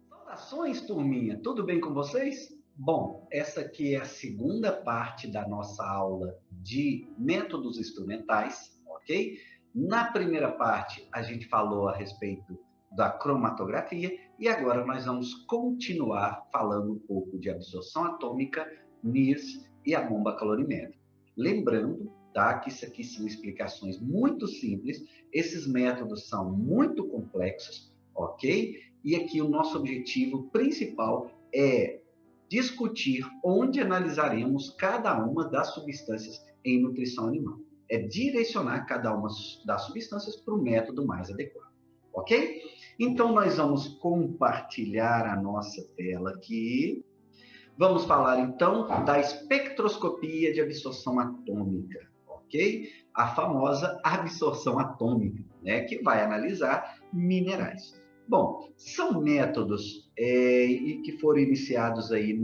Saudações, turminha! Tudo bem com vocês? Bom, essa aqui é a segunda parte da nossa aula de métodos instrumentais, ok? Na primeira parte, a gente falou a respeito da cromatografia e agora nós vamos continuar falando um pouco de absorção atômica, NIRS e a bomba calorimétrica. Lembrando, tá, que isso aqui são explicações muito simples, esses métodos são muito complexos, ok? E aqui o nosso objetivo principal é discutir onde analisaremos cada uma das substâncias em nutrição animal. É direcionar cada uma das substâncias para o método mais adequado, ok? Então, nós vamos compartilhar a nossa tela aqui. Vamos falar, então, da espectroscopia de absorção atômica, ok? A famosa absorção atômica, né, que vai analisar minerais. Bom, são métodos que foram iniciados aí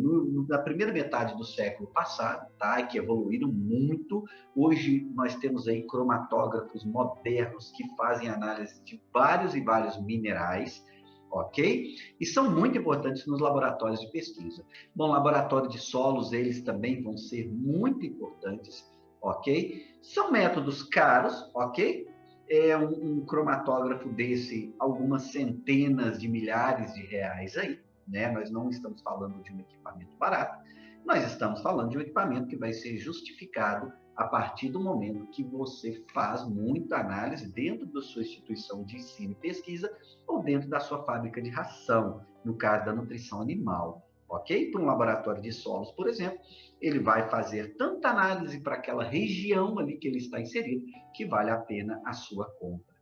na primeira metade do século passado, tá? Que evoluíram muito. Hoje nós temos aí cromatógrafos modernos que fazem análise de vários e vários minerais, ok? E são muito importantes nos laboratórios de pesquisa. Bom, laboratório de solos, eles também vão ser muito importantes, ok? São métodos caros, ok? É um cromatógrafo desse, algumas centenas de milhares de reais aí, né? Nós não estamos falando de um equipamento barato, nós estamos falando de um equipamento que vai ser justificado a partir do momento que você faz muita análise dentro da sua instituição de ensino e pesquisa ou dentro da sua fábrica de ração, no caso da nutrição animal, ok? Para um laboratório de solos, por exemplo, ele vai fazer tanta análise para aquela região ali que ele está inserido, que vale a pena a sua compra.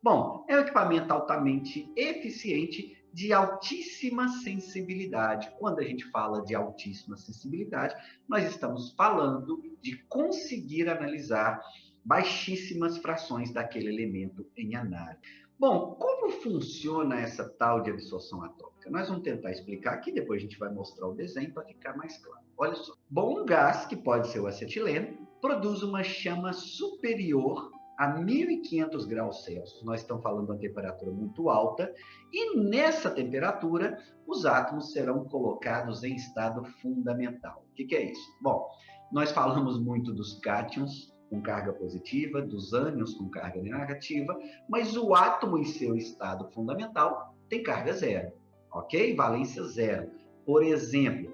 Bom, é um equipamento altamente eficiente, de altíssima sensibilidade. Quando a gente fala de altíssima sensibilidade, nós estamos falando de conseguir analisar baixíssimas frações daquele elemento em análise. Bom, como funciona essa tal de absorção atômica? Nós vamos tentar explicar aqui, depois a gente vai mostrar o desenho para ficar mais claro. Olha só. Bom, um gás, que pode ser o acetileno, produz uma chama superior a 1500 graus Celsius. Nós estamos falando de uma temperatura muito alta, e nessa temperatura, os átomos serão colocados em estado fundamental. O que é isso? Bom, nós falamos muito dos cátions, com carga positiva, dos ânions com carga negativa, mas o átomo em seu estado fundamental tem carga zero, ok? Valência zero. Por exemplo,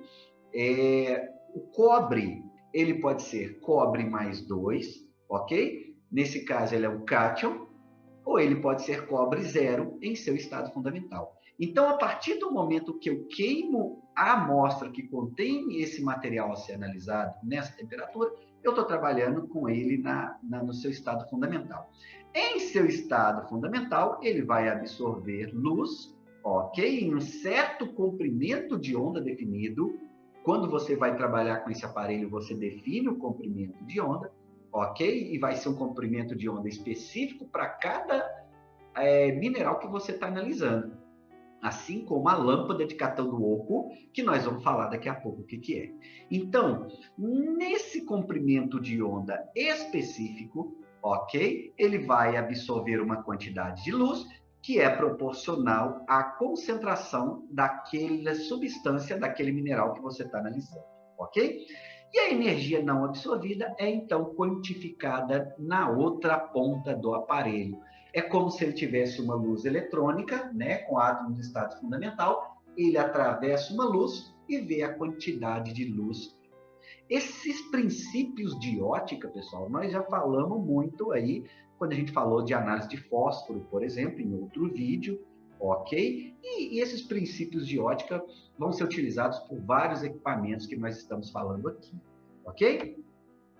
o cobre, ele pode ser cobre mais 2, ok? Nesse caso, ele é um cátion, ou ele pode ser cobre zero em seu estado fundamental. Então, a partir do momento que eu queimo a amostra que contém esse material a ser analisado nessa temperatura, eu estou trabalhando com ele no seu estado fundamental. Em seu estado fundamental, ele vai absorver luz, ok? Em um certo comprimento de onda definido. Quando você vai trabalhar com esse aparelho, você define o comprimento de onda, ok? E vai ser um comprimento de onda específico para cada mineral que você está analisando. Assim como a lâmpada de cátodo oco, que nós vamos falar daqui a pouco o que é. Então, nesse comprimento de onda específico, ok? Ele vai absorver uma quantidade de luz que é proporcional à concentração daquela substância, daquele mineral que você está analisando, ok? E a energia não absorvida é, então, quantificada na outra ponta do aparelho. É como se ele tivesse uma luz eletrônica, né, com átomos de estado fundamental, ele atravessa uma luz e vê a quantidade de luz. Esses princípios de ótica, pessoal, nós já falamos muito aí, quando a gente falou de análise de fósforo, por exemplo, em outro vídeo, ok? E esses princípios de ótica vão ser utilizados por vários equipamentos que nós estamos falando aqui, ok?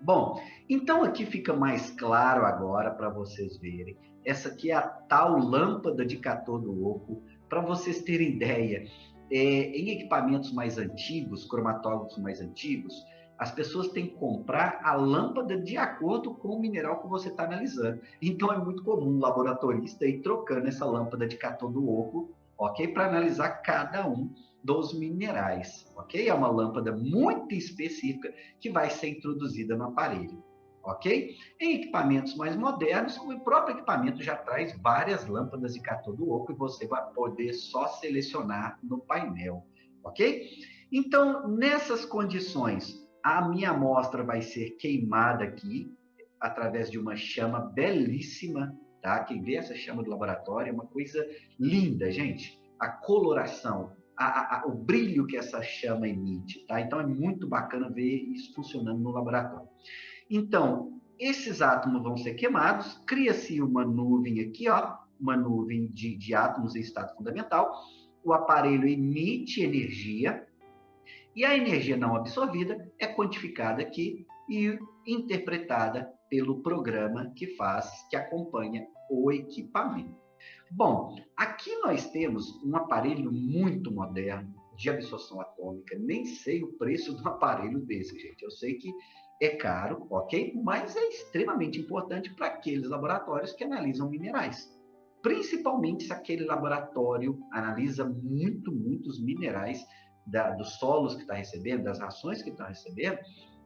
Bom, então aqui fica mais claro agora para vocês verem. Essa aqui é a tal lâmpada de cátodo oco. Para vocês terem ideia, em equipamentos mais antigos, cromatógrafos mais antigos, as pessoas têm que comprar a lâmpada de acordo com o mineral que você está analisando. Então é muito comum o laboratorista ir trocando essa lâmpada de cátodo oco, ok? Para analisar cada um dos minerais, ok? É uma lâmpada muito específica que vai ser introduzida no aparelho, ok? Em equipamentos mais modernos, o próprio equipamento já traz várias lâmpadas de cátodo oco e você vai poder só selecionar no painel, ok? Então, nessas condições, a minha amostra vai ser queimada aqui através de uma chama belíssima, tá? Quem vê essa chama do laboratório é uma coisa linda, gente. A coloração, o brilho que essa chama emite, tá? Então é muito bacana ver isso funcionando no laboratório. Então, esses átomos vão ser queimados, cria-se uma nuvem aqui, ó, uma nuvem de átomos em estado fundamental, o aparelho emite energia, e a energia não absorvida é quantificada aqui e interpretada pelo programa que acompanha o equipamento. Bom, aqui nós temos um aparelho muito moderno de absorção atômica. Nem sei o preço do aparelho desse, gente. Eu sei que é caro, ok? Mas é extremamente importante para aqueles laboratórios que analisam minerais. Principalmente se aquele laboratório analisa muitos minerais dos solos que está recebendo, das rações que está recebendo,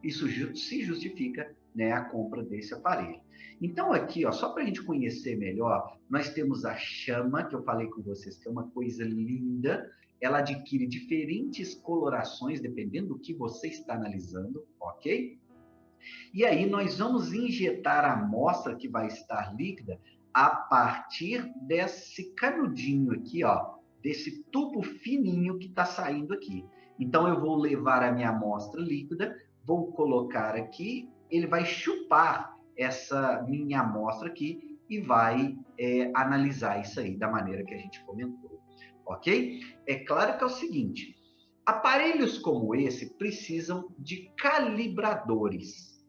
isso se justifica, né, a compra desse aparelho. Então aqui, ó, só para a gente conhecer melhor, nós temos a chama, que eu falei com vocês, que é uma coisa linda, ela adquire diferentes colorações, dependendo do que você está analisando, ok? E aí nós vamos injetar a amostra que vai estar líquida a partir desse canudinho aqui, ó, desse tubo fininho que está saindo aqui. Então eu vou levar a minha amostra líquida, vou colocar aqui, ele vai chupar essa minha amostra aqui e vai analisar isso aí da maneira que a gente comentou, ok? É claro que é o seguinte, aparelhos como esse precisam de calibradores,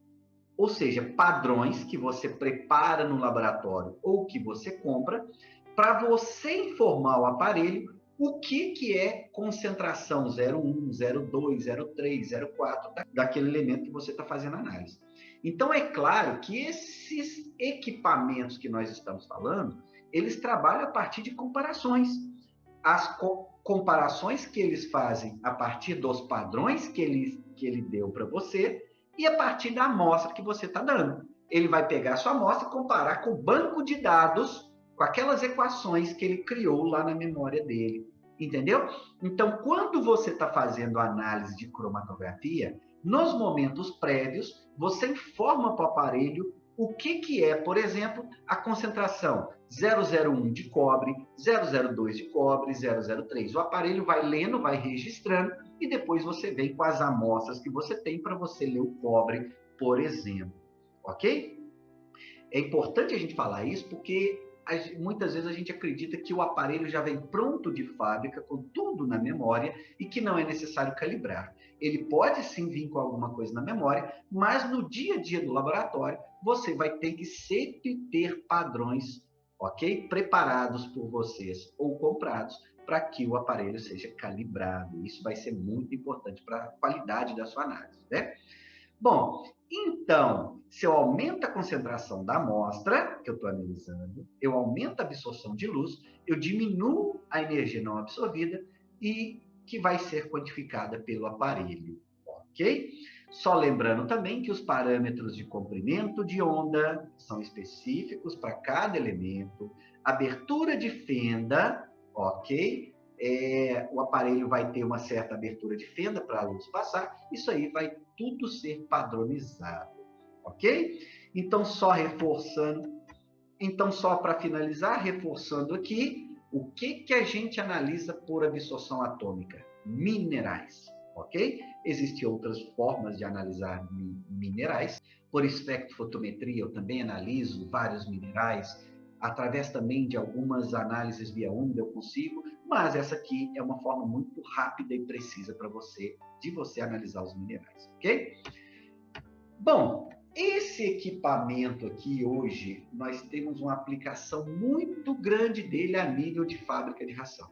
ou seja, padrões que você prepara no laboratório ou que você compra, para você informar o aparelho o que é concentração 0,1, 0,2, 0,3, 0,4 daquele elemento que você está fazendo análise. Então, é claro que esses equipamentos que nós estamos falando, eles trabalham a partir de comparações. As comparações que eles fazem a partir dos padrões que ele deu para você e a partir da amostra que você está dando. Ele vai pegar a sua amostra e comparar com o banco de dados, com aquelas equações que ele criou lá na memória dele. Entendeu? Então, quando você está fazendo a análise de cromatografia, nos momentos prévios, você informa para o aparelho o que é, por exemplo, a concentração 001 de cobre, 002 de cobre, 003. O aparelho vai lendo, vai registrando e depois você vem com as amostras que você tem para você ler o cobre, por exemplo. Ok? É importante a gente falar isso porque muitas vezes a gente acredita que o aparelho já vem pronto de fábrica, com tudo na memória, e que não é necessário calibrar. Ele pode sim vir com alguma coisa na memória, mas no dia a dia do laboratório, você vai ter que sempre ter padrões, ok? Preparados por vocês ou comprados para que o aparelho seja calibrado. Isso vai ser muito importante para a qualidade da sua análise, né? Bom, então, se eu aumento a concentração da amostra que eu estou analisando, eu aumento a absorção de luz, eu diminuo a energia não absorvida e que vai ser quantificada pelo aparelho, ok? Só lembrando também que os parâmetros de comprimento de onda são específicos para cada elemento, abertura de fenda, ok? O aparelho vai ter uma certa abertura de fenda para a luz passar, isso aí vai tudo ser padronizado, ok? Então, só para finalizar, reforçando aqui, o que a gente analisa por absorção atômica? Minerais, ok? Existem outras formas de analisar minerais. Por espectrofotometria, eu também analiso vários minerais. Através também de algumas análises via onda eu consigo, mas essa aqui é uma forma muito rápida e precisa para você analisar os minerais, ok? Bom, esse equipamento aqui hoje, nós temos uma aplicação muito grande dele a nível de fábrica de ração.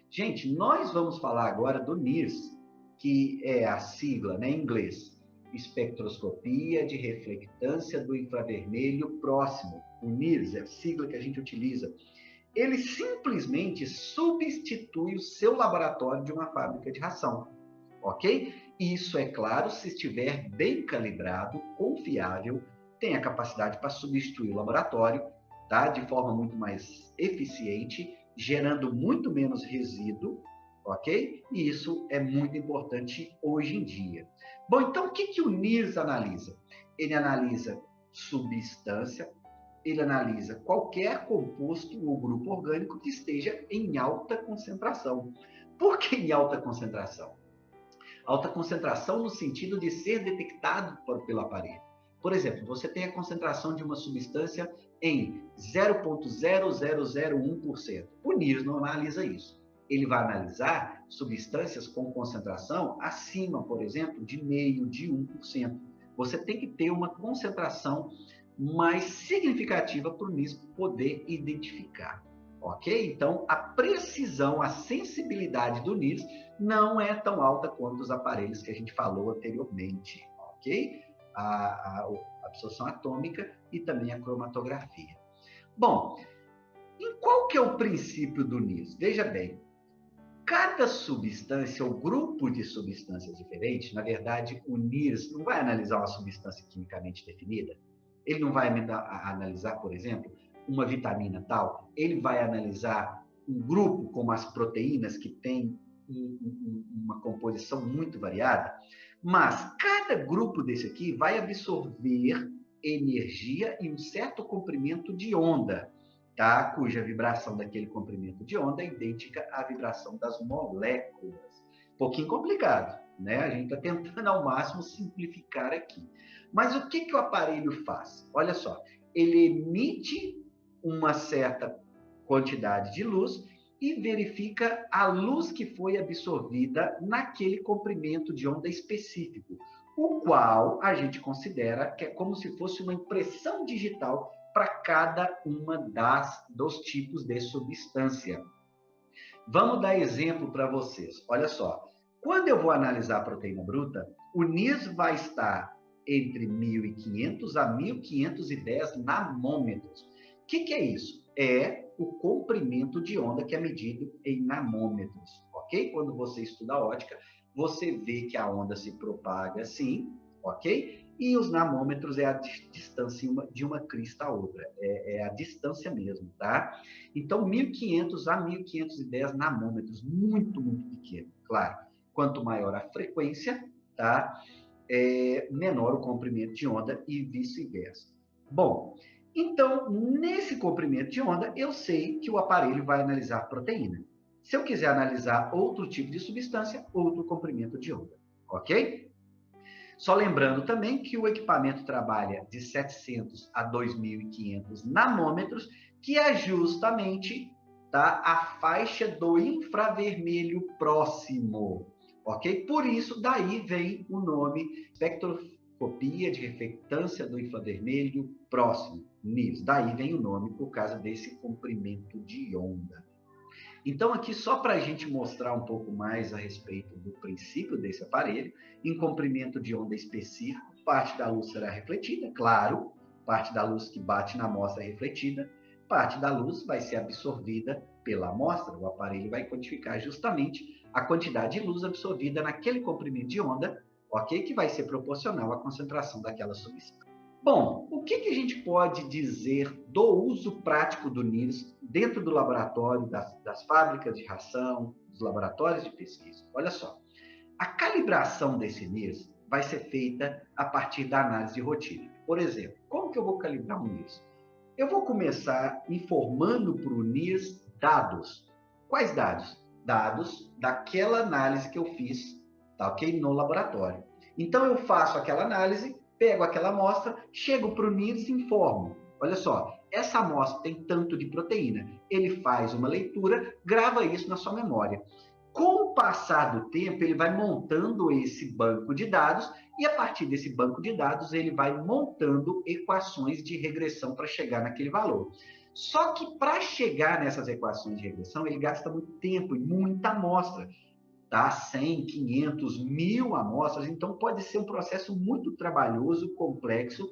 Gente, nós vamos falar agora do NIRS, que é a sigla, né, em inglês, espectroscopia de reflectância do infravermelho próximo. O NIRS é a sigla que a gente utiliza. ele simplesmente substitui o seu laboratório de uma fábrica de ração, ok? Isso, é claro, se estiver bem calibrado, confiável, tem a capacidade para substituir o laboratório, tá? De forma muito mais eficiente, gerando muito menos resíduo, ok? E isso é muito importante hoje em dia. Bom, então o que o NIRS analisa? Ele analisa substância, ele analisa qualquer composto ou grupo orgânico que esteja em alta concentração. Por que em alta concentração? Alta concentração no sentido de ser detectado pelo aparelho. Por exemplo, você tem a concentração de uma substância em 0,0001%. O NIRS não analisa isso. Ele vai analisar substâncias com concentração acima, por exemplo, de 0,5%, de 1%. Você tem que ter uma concentração mais significativa para o NIRS poder identificar. Ok? Então, a precisão, a sensibilidade do NIRS não é tão alta quanto os aparelhos que a gente falou anteriormente, ok? A absorção atômica e também a cromatografia. Bom, em qual que é o princípio do NIRS? Veja bem, cada substância ou grupo de substâncias diferentes, na verdade, o NIRS não vai analisar uma substância quimicamente definida, ele não vai analisar, por exemplo, uma vitamina tal, ele vai analisar um grupo como as proteínas que tem uma composição muito variada, mas cada grupo desse aqui vai absorver energia em um certo comprimento de onda, tá? Cuja vibração daquele comprimento de onda é idêntica à vibração das moléculas. Um pouquinho complicado, né? A gente está tentando ao máximo simplificar aqui. Mas o que o aparelho faz? Olha só, ele emite uma certa quantidade de luz e verifica a luz que foi absorvida naquele comprimento de onda específico, o qual a gente considera que é como se fosse uma impressão digital para cada uma dos tipos de substância. Vamos dar exemplo para vocês. Olha só, quando eu vou analisar a proteína bruta, o NIRS vai estar entre 1.500 a 1.510 nanômetros. O que é isso? É o comprimento de onda que é medido em nanômetros, ok? Quando você estuda ótica, você vê que a onda se propaga assim, ok? E os nanômetros é a distância de uma crista a outra, é a distância mesmo, tá? Então, 1.500 a 1.510 nanômetros, muito, muito pequeno, claro. Quanto maior a frequência, tá? Menor o comprimento de onda e vice-versa. Bom, então, nesse comprimento de onda, eu sei que o aparelho vai analisar a proteína. Se eu quiser analisar outro tipo de substância, outro comprimento de onda, ok? Só lembrando também que o equipamento trabalha de 700 a 2.500 nanômetros, que é justamente, tá, a faixa do infravermelho próximo, ok? Por isso, daí vem o nome espectroscopia de reflectância do infravermelho próximo, NIRS. Daí vem o nome por causa desse comprimento de onda. Então, aqui só para a gente mostrar um pouco mais a respeito do princípio desse aparelho, em comprimento de onda específico, parte da luz será refletida, claro, parte da luz que bate na amostra é refletida, parte da luz vai ser absorvida pela amostra, o aparelho vai quantificar justamente a quantidade de luz absorvida naquele comprimento de onda, ok? Que vai ser proporcional à concentração daquela substância. Bom, o que a gente pode dizer do uso prático do NIRS dentro do laboratório, das fábricas de ração, dos laboratórios de pesquisa? Olha só, a calibração desse NIRS vai ser feita a partir da análise de rotina. Por exemplo, como que eu vou calibrar um NIRS? Eu vou começar informando para o NIRS dados. Quais dados? Dados daquela análise que eu fiz, tá, ok? No laboratório. Então, eu faço aquela análise, pego aquela amostra, chego para o NIRS e informo. Olha só, essa amostra tem tanto de proteína. Ele faz uma leitura, grava isso na sua memória. Com o passar do tempo, ele vai montando esse banco de dados e, a partir desse banco de dados, ele vai montando equações de regressão para chegar naquele valor. Só que, para chegar nessas equações de regressão, ele gasta muito tempo e muita amostra. Tá? 100, 500, 1.000 amostras, então pode ser um processo muito trabalhoso, complexo,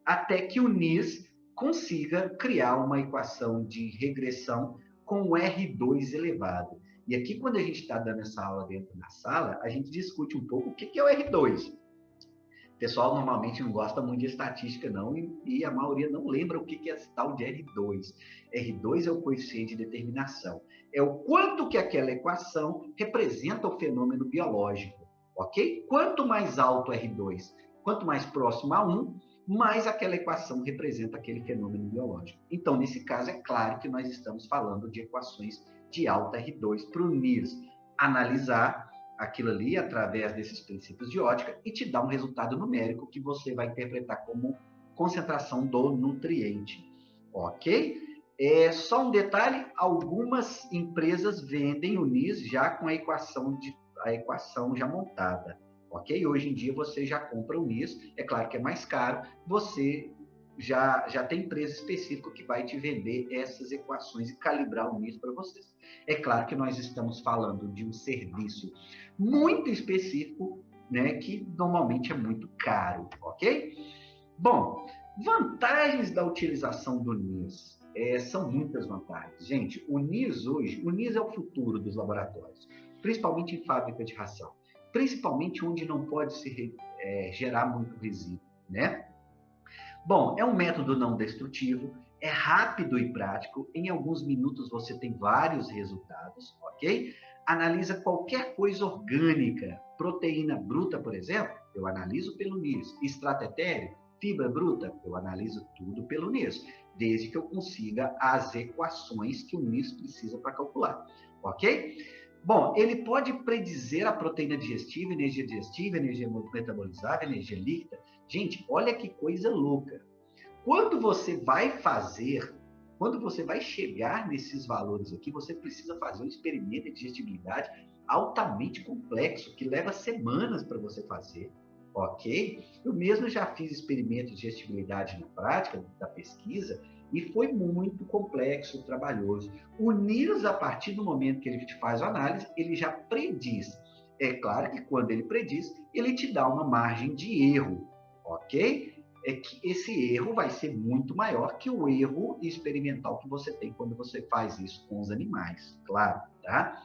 até que o NIRS consiga criar uma equação de regressão com o R2 elevado. E aqui, quando a gente está dando essa aula dentro da sala, a gente discute um pouco o que é o R2. O pessoal normalmente não gosta muito de estatística, não, e a maioria não lembra o que é esse tal de R2. R2 é o coeficiente de determinação. É o quanto que aquela equação representa o fenômeno biológico, ok? Quanto mais alto o R2, quanto mais próximo a 1, mais aquela equação representa aquele fenômeno biológico. Então, nesse caso, é claro que nós estamos falando de equações de alta R2 para o NIRS analisar aquilo ali através desses princípios de ótica e te dá um resultado numérico que você vai interpretar como concentração do nutriente, ok? Só um detalhe, algumas empresas vendem o NIS já com a equação já montada, ok? Hoje em dia você já compra o NIS, é claro que é mais caro, você já tem empresa específica que vai te vender essas equações e calibrar o NIS para vocês. É claro que nós estamos falando de um serviço muito específico, né, que normalmente é muito caro, ok? Bom, vantagens da utilização do NIS. São muitas vantagens. Gente, o NIS hoje, o NIS é o futuro dos laboratórios, principalmente em fábrica de ração, principalmente onde não pode se gerar muito resíduo, né? Bom, é um método não destrutivo, é rápido e prático, em alguns minutos você tem vários resultados, ok? Analisa qualquer coisa orgânica, proteína bruta, por exemplo, eu analiso pelo NIRS, extrato etéreo, fibra bruta, eu analiso tudo pelo NIRS, desde que eu consiga as equações que o NIRS precisa para calcular, ok? Bom, ele pode predizer a proteína digestiva, energia metabolizável, energia líquida. Gente, olha que coisa louca. Quando você vai chegar nesses valores aqui, você precisa fazer um experimento de digestibilidade altamente complexo, que leva semanas para você fazer, ok? Eu mesmo já fiz experimento de digestibilidade na prática, da pesquisa, e foi muito complexo, trabalhoso. O NIRS, a partir do momento que ele te faz a análise, ele já prediz. É claro que quando ele prediz, ele te dá uma margem de erro, ok? É que esse erro vai ser muito maior que o erro experimental que você tem quando você faz isso com os animais, claro, tá?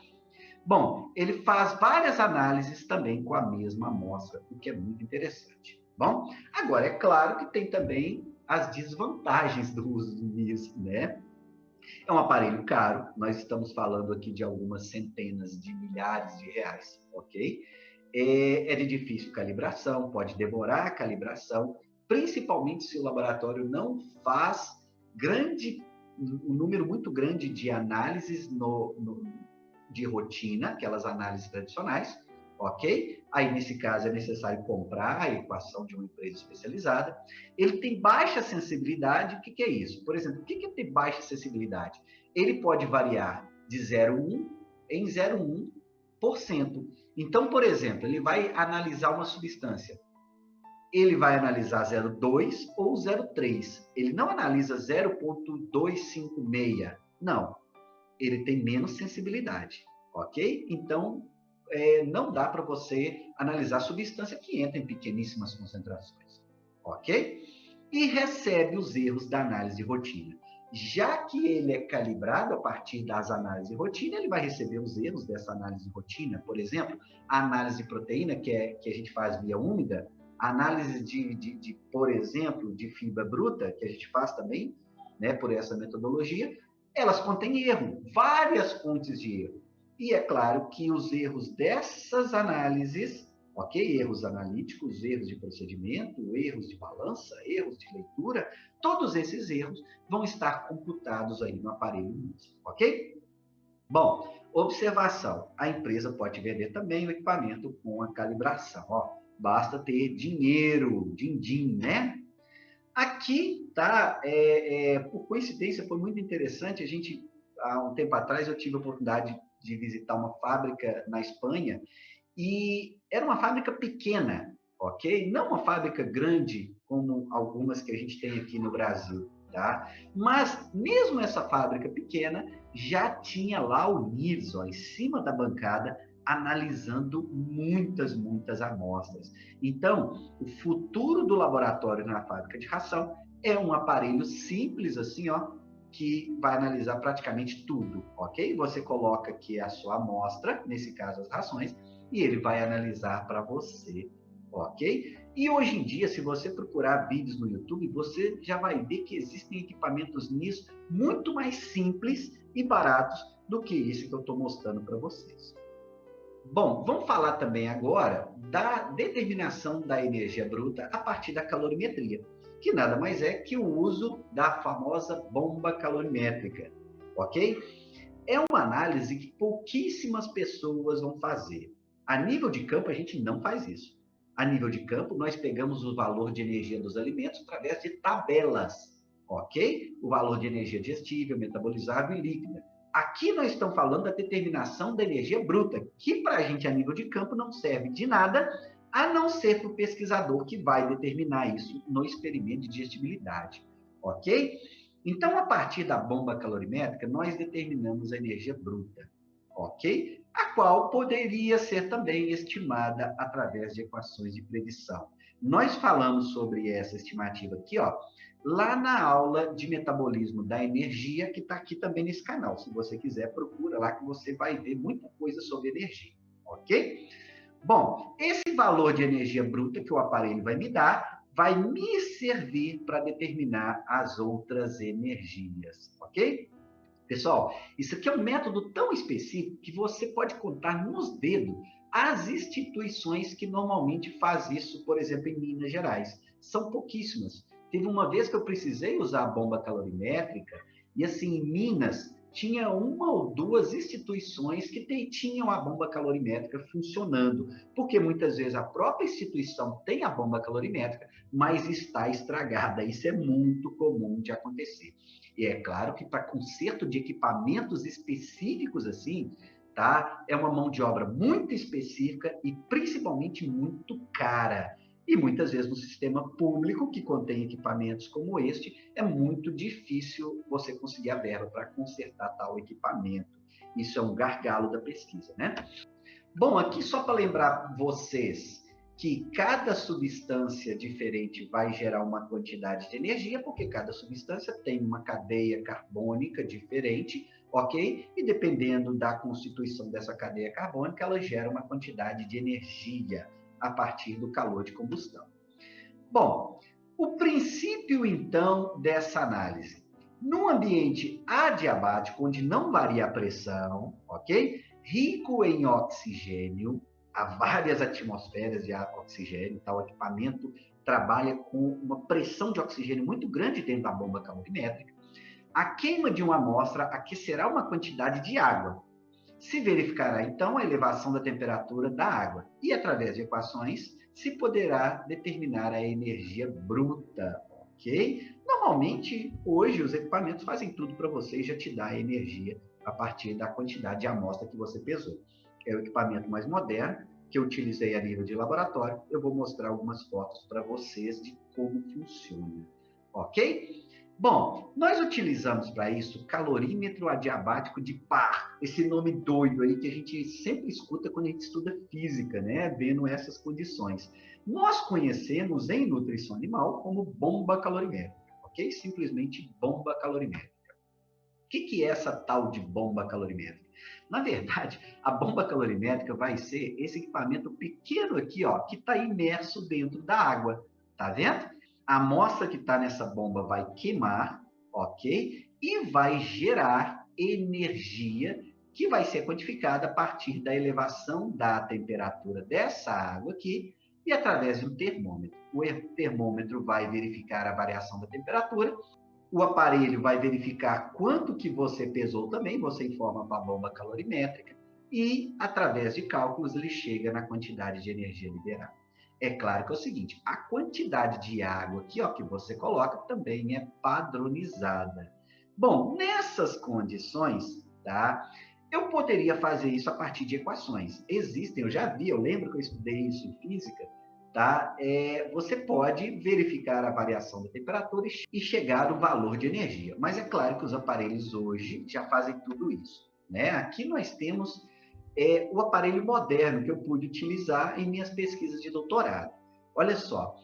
Bom, ele faz várias análises também com a mesma amostra, o que é muito interessante. Bom, agora é claro que tem também as desvantagens do uso do NIS, né? É um aparelho caro, nós estamos falando aqui de algumas centenas de milhares de reais, ok? É de difícil calibração, pode demorar a calibração, principalmente se o laboratório não faz um número muito grande de análises de rotina, aquelas análises tradicionais, ok? Aí, nesse caso, é necessário comprar a equação de uma empresa especializada. Ele tem baixa sensibilidade. O que é isso? Por exemplo, o que é ter baixa sensibilidade? Ele pode variar de 0,1 em 0,1%. Então, por exemplo, ele vai analisar uma substância. Ele vai analisar 0,2 ou 0,3. Ele não analisa 0,256. Não. Ele tem menos sensibilidade, ok? Então, não dá para você analisar substância que entra em pequeníssimas concentrações, ok? E recebe os erros da análise de rotina. Já que ele é calibrado a partir das análises de rotina, ele vai receber os erros dessa análise de rotina. Por exemplo, a análise de proteína, que a gente faz via úmida, a análise por exemplo, de fibra bruta, que a gente faz também, né, por essa metodologia, elas contêm erro, várias fontes de erro. E é claro que os erros dessas análises, ok? Erros analíticos, erros de procedimento, erros de balança, erros de leitura, todos esses erros vão estar computados aí no aparelho NIS, ok? Bom, observação. A empresa pode vender também o equipamento com a calibração. Ó, basta ter dinheiro, din-din, né? Aqui, tá? Por coincidência, foi muito interessante. Há um tempo atrás, eu tive a oportunidade de visitar uma fábrica na Espanha e era uma fábrica pequena, ok? Não uma fábrica grande como algumas que a gente tem aqui no Brasil, tá? Mas mesmo essa fábrica pequena já tinha lá o NIRS, ó, em cima da bancada, analisando muitas amostras. Então, o futuro do laboratório na fábrica de ração É um aparelho simples assim, ó, que vai analisar praticamente tudo, ok? Você coloca aqui a sua amostra, nesse caso as rações, e ele vai analisar para você, ok? E hoje em dia, se você procurar vídeos no YouTube, você já vai ver que existem equipamentos nisso muito mais simples e baratos do que esse que eu estou mostrando para vocês. Bom, vamos falar também agora da determinação da energia bruta a partir da calorimetria, que nada mais é que o uso da famosa bomba calorimétrica, ok? É uma análise que pouquíssimas pessoas vão fazer. A nível de campo, a gente não faz isso. A nível de campo, nós pegamos o valor de energia dos alimentos através de tabelas, ok? O valor de energia digestível, metabolizável e líquida. Aqui nós estamos falando da determinação da energia bruta, que para a gente a nível de campo não serve de nada, a não ser para o pesquisador que vai determinar isso no experimento de digestibilidade, ok? Então, a partir da bomba calorimétrica, nós determinamos a energia bruta, ok? A qual poderia ser também estimada através de equações de predição. Nós falamos sobre essa estimativa aqui, ó, lá na aula de metabolismo da energia, que está aqui também nesse canal. Se você quiser, procura lá que você vai ver muita coisa sobre energia, ok? Bom, esse valor de energia bruta que o aparelho vai me dar vai me servir para determinar as outras energias, ok? Pessoal, isso aqui é um método tão específico que você pode contar nos dedos as instituições que normalmente fazem isso, por exemplo, em Minas Gerais. São pouquíssimas. Teve uma vez que eu precisei usar a bomba calorimétrica e, assim, em Minas, tinha uma ou duas instituições que tinham a bomba calorimétrica funcionando, porque muitas vezes a própria instituição tem a bomba calorimétrica, mas está estragada. Isso é muito comum de acontecer. E é claro que para conserto de equipamentos específicos assim, tá? É uma mão de obra muito específica e principalmente muito cara. E muitas vezes no sistema público, que contém equipamentos como este, é muito difícil você conseguir a verba para consertar tal equipamento. Isso é um gargalo da pesquisa, né? Bom, aqui só para lembrar vocês que cada substância diferente vai gerar uma quantidade de energia, porque cada substância tem uma cadeia carbônica diferente, ok? E dependendo da constituição dessa cadeia carbônica, ela gera uma quantidade de energia a partir do calor de combustão. Bom, o princípio, então, dessa análise. Num ambiente adiabático, onde não varia a pressão, ok? Rico em oxigênio, há várias atmosferas de oxigênio, tal equipamento trabalha com uma pressão de oxigênio muito grande dentro da bomba calorimétrica. A queima de uma amostra aquecerá uma quantidade de água. Se verificará, então, a elevação da temperatura da água e, através de equações, se poderá determinar a energia bruta, ok? Normalmente, hoje, os equipamentos fazem tudo para você e já te dá a energia a partir da quantidade de amostra que você pesou. É o equipamento mais moderno que eu utilizei a nível de laboratório. Eu vou mostrar algumas fotos para vocês de como funciona, ok? Bom, nós utilizamos para isso calorímetro adiabático de par, esse nome doido aí que a gente sempre escuta quando a gente estuda física, né? Vendo essas condições. Nós conhecemos em nutrição animal como bomba calorimétrica, ok? Simplesmente bomba calorimétrica. O que é essa tal de bomba calorimétrica? Na verdade, a bomba calorimétrica vai ser esse equipamento pequeno aqui, ó, que está imerso dentro da água. Tá vendo? A amostra que está nessa bomba vai queimar, ok? E vai gerar energia que vai ser quantificada a partir da elevação da temperatura dessa água aqui e através de um termômetro. O termômetro vai verificar a variação da temperatura. O aparelho vai verificar quanto que você pesou também, você informa para a bomba calorimétrica e, através de cálculos, ele chega na quantidade de energia liberada. É claro que é o seguinte, a quantidade de água aqui, ó, que você coloca também é padronizada. Bom, nessas condições, tá? Eu poderia fazer isso a partir de equações. Existem, eu já vi, eu lembro que eu estudei isso em física, tá? Você pode verificar a variação da temperatura e chegar ao valor de energia. Mas é claro que os aparelhos hoje já fazem tudo isso, né? Aqui nós temos o aparelho moderno que eu pude utilizar em minhas pesquisas de doutorado. Olha só,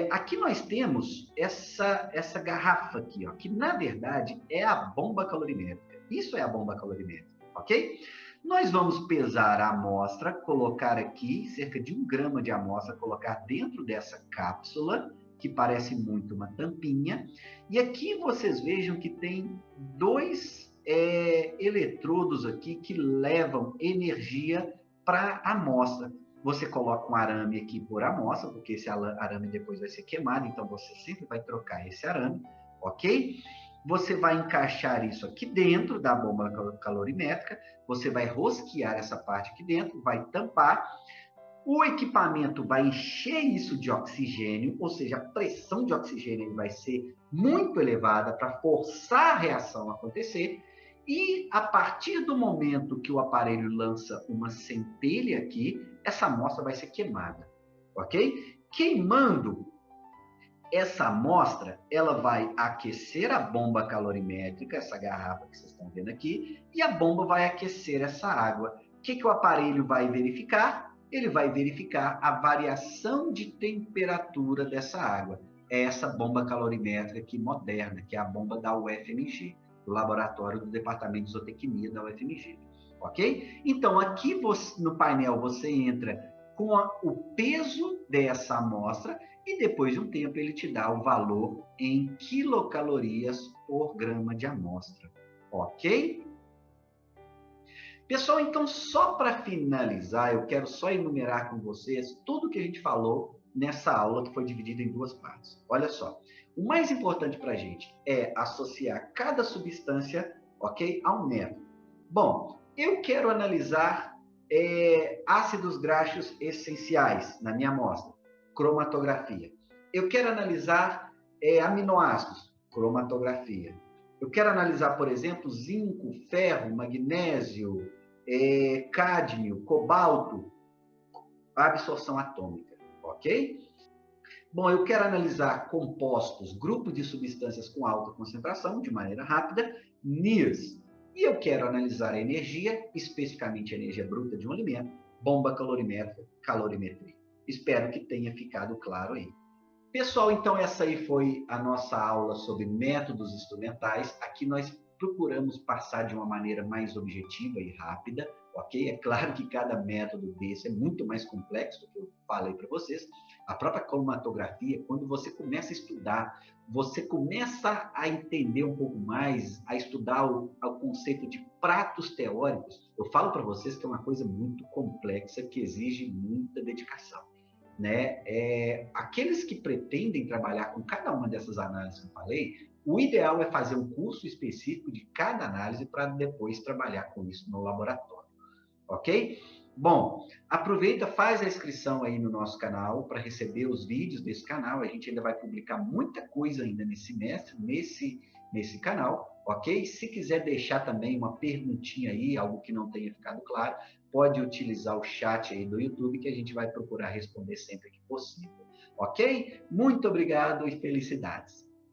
Aqui nós temos essa garrafa aqui, ó, que na verdade é a bomba calorimétrica. Isso é a bomba calorimétrica, ok? Nós vamos pesar a amostra, colocar aqui cerca de 1 grama de amostra, colocar dentro dessa cápsula, que parece muito uma tampinha. E aqui vocês vejam que tem dois eletrodos aqui que levam energia para a amostra. Você coloca um arame aqui por amostra, porque esse arame depois vai ser queimado, então você sempre vai trocar esse arame, ok? Você vai encaixar isso aqui dentro da bomba calorimétrica, você vai rosquear essa parte aqui dentro, vai tampar, o equipamento vai encher isso de oxigênio, ou seja, a pressão de oxigênio vai ser muito elevada para forçar a reação a acontecer, e a partir do momento que o aparelho lança uma centelha aqui, essa amostra vai ser queimada, ok? Queimando essa amostra, ela vai aquecer a bomba calorimétrica, essa garrafa que vocês estão vendo aqui, e a bomba vai aquecer essa água. O que o aparelho vai verificar? Ele vai verificar a variação de temperatura dessa água. É essa bomba calorimétrica aqui moderna, que é a bomba da UFMG, do laboratório do Departamento de Zootecnia da UFMG. Ok? Então, aqui no painel você entra com o peso dessa amostra e depois de um tempo ele te dá o valor em quilocalorias por grama de amostra. Ok? Pessoal, então só para finalizar, eu quero só enumerar com vocês tudo que a gente falou nessa aula que foi dividida em 2 partes. Olha só, o mais importante para a gente é associar cada substância, ok, a um método. Bom, eu quero analisar ácidos graxos essenciais na minha amostra, cromatografia. Eu quero analisar aminoácidos, cromatografia. Eu quero analisar, por exemplo, zinco, ferro, magnésio, cádmio, cobalto, absorção atômica, ok? Bom, eu quero analisar compostos, grupos de substâncias com alta concentração, de maneira rápida, NIRS. E eu quero analisar a energia, especificamente a energia bruta de um alimento, bomba calorimétrica, calorimetria. Espero que tenha ficado claro aí. Pessoal, então essa aí foi a nossa aula sobre métodos instrumentais. Aqui nós procuramos passar de uma maneira mais objetiva e rápida, ok? É claro que cada método desse é muito mais complexo do que eu falei para vocês. A própria cromatografia, quando você começa a estudar, você começa a entender um pouco mais, a estudar o conceito de pratos teóricos. Eu falo para vocês que é uma coisa muito complexa, que exige muita dedicação. Né? Aqueles que pretendem trabalhar com cada uma dessas análises que eu falei, o ideal é fazer um curso específico de cada análise para depois trabalhar com isso no laboratório, ok? Bom, aproveita, faz a inscrição aí no nosso canal para receber os vídeos desse canal. A gente ainda vai publicar muita coisa ainda nesse semestre, nesse canal, ok? Se quiser deixar também uma perguntinha aí, algo que não tenha ficado claro, pode utilizar o chat aí do YouTube, que a gente vai procurar responder sempre que possível, ok? Muito obrigado e felicidades!